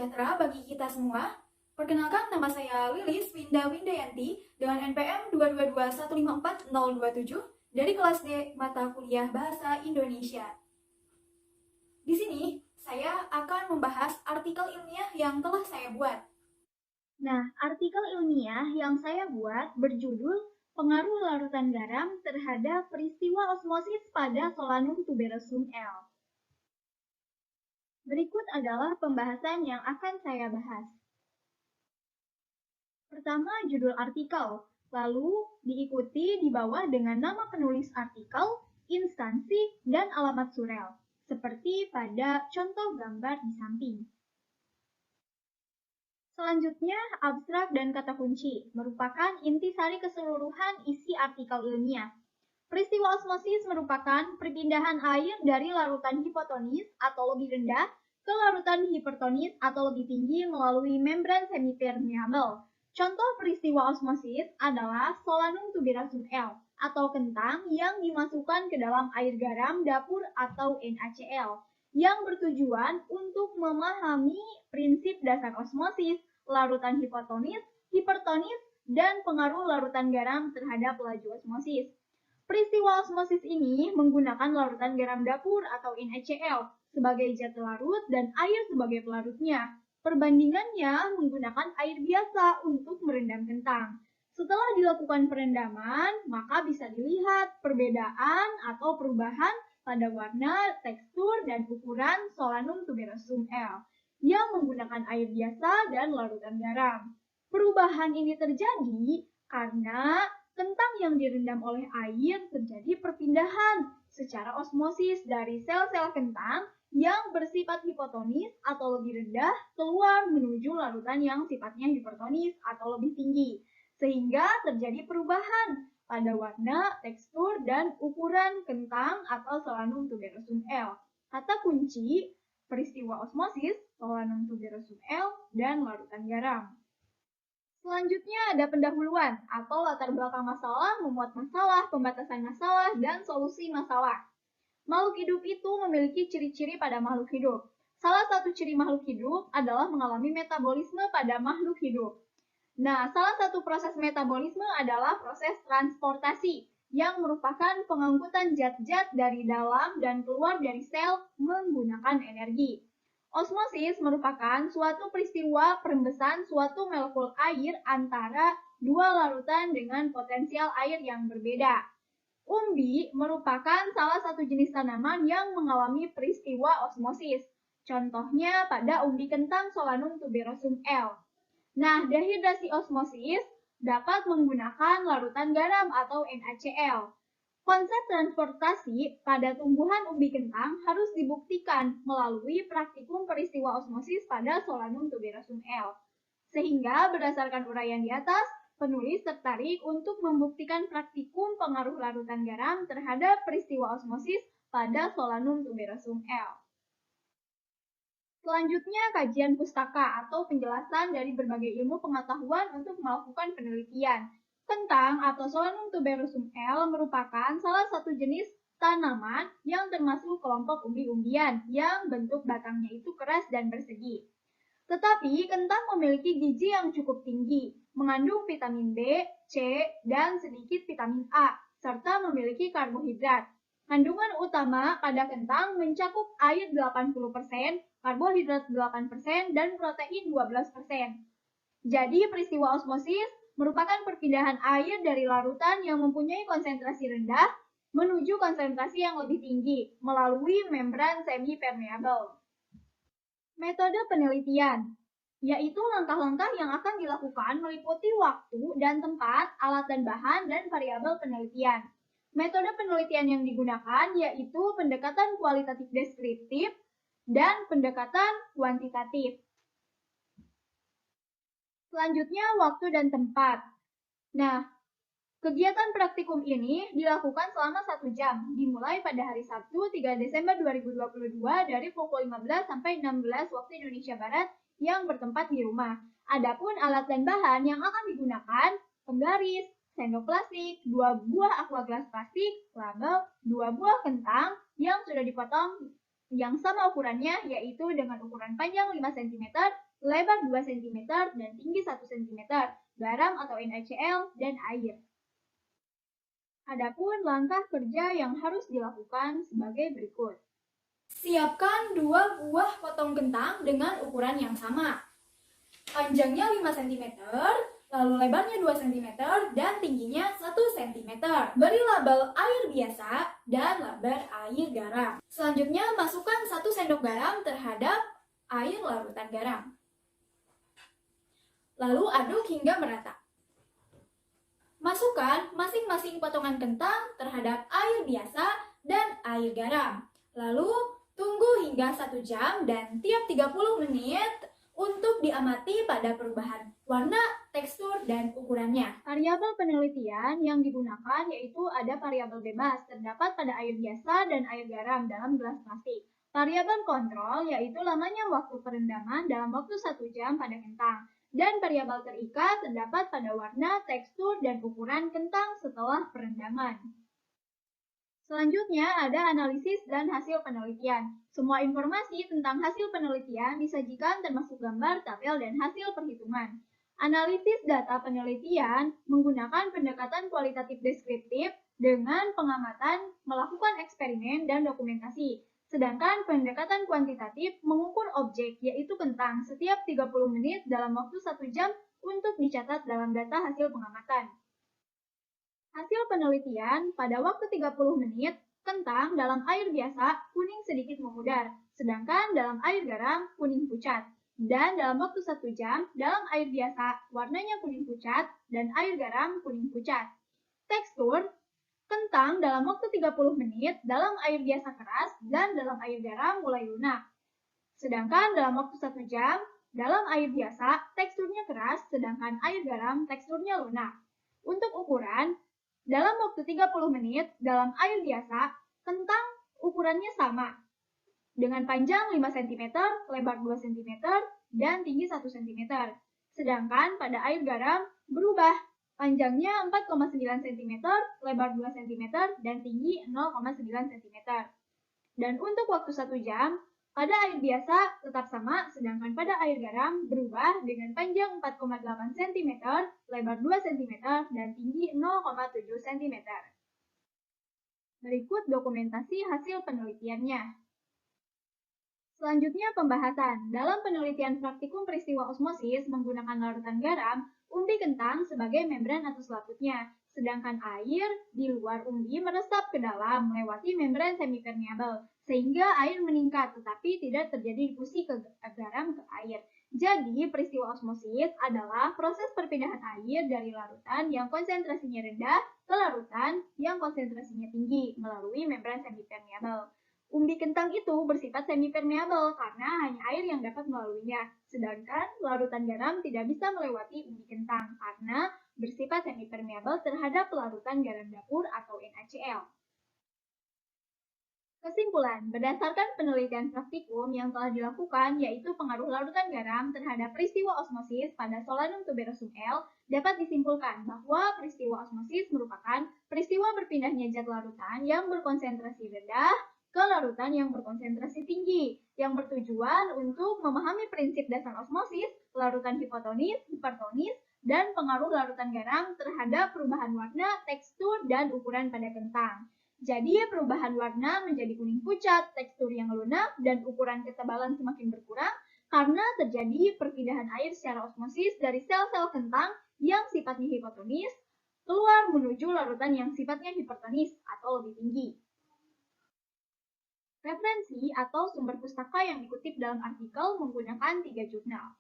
sejahtera bagi kita semua. Perkenalkan, nama saya Lilis Winda Windayanti dengan NPM 222154027 dari kelas D mata kuliah Bahasa Indonesia. Di sini, saya akan membahas artikel ilmiah yang telah saya buat. Nah, artikel ilmiah yang saya buat berjudul Pengaruh Larutan Garam terhadap Peristiwa Osmosis pada Solanum tuberosum L. Berikut adalah pembahasan yang akan saya bahas. Pertama, judul artikel, lalu diikuti di bawah dengan nama penulis artikel, instansi, dan alamat surel, seperti pada contoh gambar di samping. Selanjutnya, abstrak dan kata kunci merupakan intisari keseluruhan isi artikel ilmiah. Peristiwa osmosis merupakan perpindahan air dari larutan hipotonis atau lebih rendah ke larutan hipertonis atau lebih tinggi melalui membran semipermeabel. Contoh peristiwa osmosis adalah Solanum tuberosum L atau kentang yang dimasukkan ke dalam air garam dapur atau NaCl yang bertujuan untuk memahami prinsip dasar osmosis, larutan hipotonis, hipertonis, dan pengaruh larutan garam terhadap laju osmosis. Peristiwa osmosis ini menggunakan larutan garam dapur atau NaCl sebagai zat larut dan air sebagai pelarutnya. Perbandingannya menggunakan air biasa untuk merendam kentang. Setelah dilakukan perendaman, maka bisa dilihat perbedaan atau perubahan pada warna, tekstur, dan ukuran Solanum tuberosum L yang menggunakan air biasa dan larutan garam. Perubahan ini terjadi karena kentang yang direndam oleh air terjadi perpindahan secara osmosis dari sel-sel kentang yang bersifat hipotonis atau lebih rendah keluar menuju larutan yang sifatnya hipertonis atau lebih tinggi, sehingga terjadi perubahan pada warna, tekstur, dan ukuran kentang atau Solanum tuberosum L. Kata kunci peristiwa osmosis, Solanum tuberosum L, dan larutan garam. Selanjutnya ada pendahuluan atau latar belakang masalah, memuat masalah, pembatasan masalah, dan solusi masalah. Makhluk hidup itu memiliki ciri-ciri pada makhluk hidup. Salah satu ciri makhluk hidup adalah mengalami metabolisme pada makhluk hidup. Nah, salah satu proses metabolisme adalah proses transportasi yang merupakan pengangkutan zat-zat dari dalam dan keluar dari sel menggunakan energi. Osmosis merupakan suatu peristiwa perembesan suatu molekul air antara dua larutan dengan potensial air yang berbeda. Umbi merupakan salah satu jenis tanaman yang mengalami peristiwa osmosis. Contohnya pada umbi kentang Solanum tuberosum L. Nah, dehidrasi osmosis dapat menggunakan larutan garam atau NaCl. Konsep transportasi pada tumbuhan umbi kentang harus dibuktikan melalui praktikum peristiwa osmosis pada Solanum tuberosum L. Sehingga berdasarkan uraian di atas, penulis tertarik untuk membuktikan praktikum pengaruh larutan garam terhadap peristiwa osmosis pada Solanum tuberosum L. Selanjutnya, kajian pustaka atau penjelasan dari berbagai ilmu pengetahuan untuk melakukan penelitian. Kentang atau Solanum tuberosum L merupakan salah satu jenis tanaman yang termasuk kelompok umbi-umbian yang bentuk batangnya itu keras dan bersegi. Tetapi kentang memiliki gizi yang cukup tinggi, mengandung vitamin B, C, dan sedikit vitamin A, serta memiliki karbohidrat. Kandungan utama pada kentang mencakup air 80%, karbohidrat 8%, dan protein 12%. Jadi peristiwa osmosis merupakan perpindahan air dari larutan yang mempunyai konsentrasi rendah menuju konsentrasi yang lebih tinggi melalui membran semipermeabel. Metode penelitian, yaitu langkah-langkah yang akan dilakukan meliputi waktu dan tempat, alat dan bahan, dan variabel penelitian. Metode penelitian yang digunakan yaitu pendekatan kualitatif deskriptif dan pendekatan kuantitatif. Selanjutnya, waktu dan tempat. Nah, kegiatan praktikum ini dilakukan selama 1 jam, dimulai pada hari Sabtu 3 Desember 2022 dari pukul 15 sampai 16 waktu Indonesia Barat yang bertempat di rumah. Adapun alat dan bahan yang akan digunakan, penggaris, sendok plastik, 2 buah aqua gelas plastik, label, 2 buah kentang yang sudah dipotong yang sama ukurannya, yaitu dengan ukuran panjang 5 cm lebar 2 cm dan tinggi 1 cm, garam atau NaCl, dan air. Adapun langkah kerja yang harus dilakukan sebagai berikut. Siapkan 2 buah potong kentang dengan ukuran yang sama. Panjangnya 5 cm, lalu lebarnya 2 cm, dan tingginya 1 cm. Beri label air biasa dan label air garam. Selanjutnya, masukkan 1 sendok garam terhadap air larutan garam. Lalu aduk hingga merata. Masukkan masing-masing potongan kentang terhadap air biasa dan air garam. Lalu tunggu hingga 1 jam dan tiap 30 menit untuk diamati pada perubahan warna, tekstur, dan ukurannya. Variabel penelitian yang digunakan yaitu ada variabel bebas terdapat pada air biasa dan air garam dalam gelas plastik. Variabel kontrol yaitu lamanya waktu perendaman dalam waktu 1 jam pada kentang. Dan variabel terikat terdapat pada warna, tekstur, dan ukuran kentang setelah perendaman. Selanjutnya ada analisis dan hasil penelitian. Semua informasi tentang hasil penelitian disajikan termasuk gambar, tabel, dan hasil perhitungan. Analisis data penelitian menggunakan pendekatan kualitatif deskriptif dengan pengamatan, melakukan eksperimen, dan dokumentasi. Sedangkan pendekatan kuantitatif mengukur objek, yaitu kentang, setiap 30 menit dalam waktu 1 jam untuk dicatat dalam data hasil pengamatan. Hasil penelitian, pada waktu 30 menit, kentang dalam air biasa kuning sedikit memudar, sedangkan dalam air garam kuning pucat. Dan dalam waktu 1 jam, dalam air biasa warnanya kuning pucat dan air garam kuning pucat. Tekstur, kentang dalam waktu 30 menit dalam air biasa keras dan dalam air garam mulai lunak. Sedangkan dalam waktu 1 jam, dalam air biasa teksturnya keras, sedangkan air garam teksturnya lunak. Untuk ukuran, dalam waktu 30 menit, dalam air biasa, kentang ukurannya sama, dengan panjang 5 cm, lebar 2 cm, dan tinggi 1 cm. Sedangkan pada air garam berubah, panjangnya 4,9 cm, lebar 2 cm, dan tinggi 0,9 cm. Dan untuk waktu 1 jam, pada air biasa tetap sama, sedangkan pada air garam berubah dengan panjang 4,8 cm, lebar 2 cm, dan tinggi 0,7 cm. Berikut dokumentasi hasil penelitiannya. Selanjutnya pembahasan. Dalam penelitian praktikum peristiwa osmosis menggunakan larutan garam, umbi kentang sebagai membran atau selaputnya, sedangkan air di luar umbi meresap ke dalam melewati membran semipermeabel, sehingga air meningkat tetapi tidak terjadi difusi ke garam ke air. Jadi, peristiwa osmosis adalah proses perpindahan air dari larutan yang konsentrasinya rendah ke larutan yang konsentrasinya tinggi melalui membran semipermeabel. Umbi kentang itu bersifat semipermeabel karena hanya air yang dapat melaluinya, sedangkan larutan garam tidak bisa melewati umbi kentang karena bersifat semipermeabel terhadap larutan garam dapur atau NaCl. Kesimpulan, berdasarkan penelitian praktikum yang telah dilakukan, yaitu pengaruh larutan garam terhadap peristiwa osmosis pada Solanum tuberosum L, dapat disimpulkan bahwa peristiwa osmosis merupakan peristiwa berpindahnya zat larutan yang berkonsentrasi rendah ke larutan yang berkonsentrasi tinggi, yang bertujuan untuk memahami prinsip dasar osmosis, larutan hipotonis, hipertonis, dan pengaruh larutan garam terhadap perubahan warna, tekstur, dan ukuran pada kentang. Jadi, perubahan warna menjadi kuning pucat, tekstur yang lunak, dan ukuran ketebalan semakin berkurang karena terjadi perpindahan air secara osmosis dari sel-sel kentang yang sifatnya hipotonis keluar menuju larutan yang sifatnya hipertonis atau lebih tinggi. Referensi atau sumber pustaka yang dikutip dalam artikel menggunakan 3 jurnal.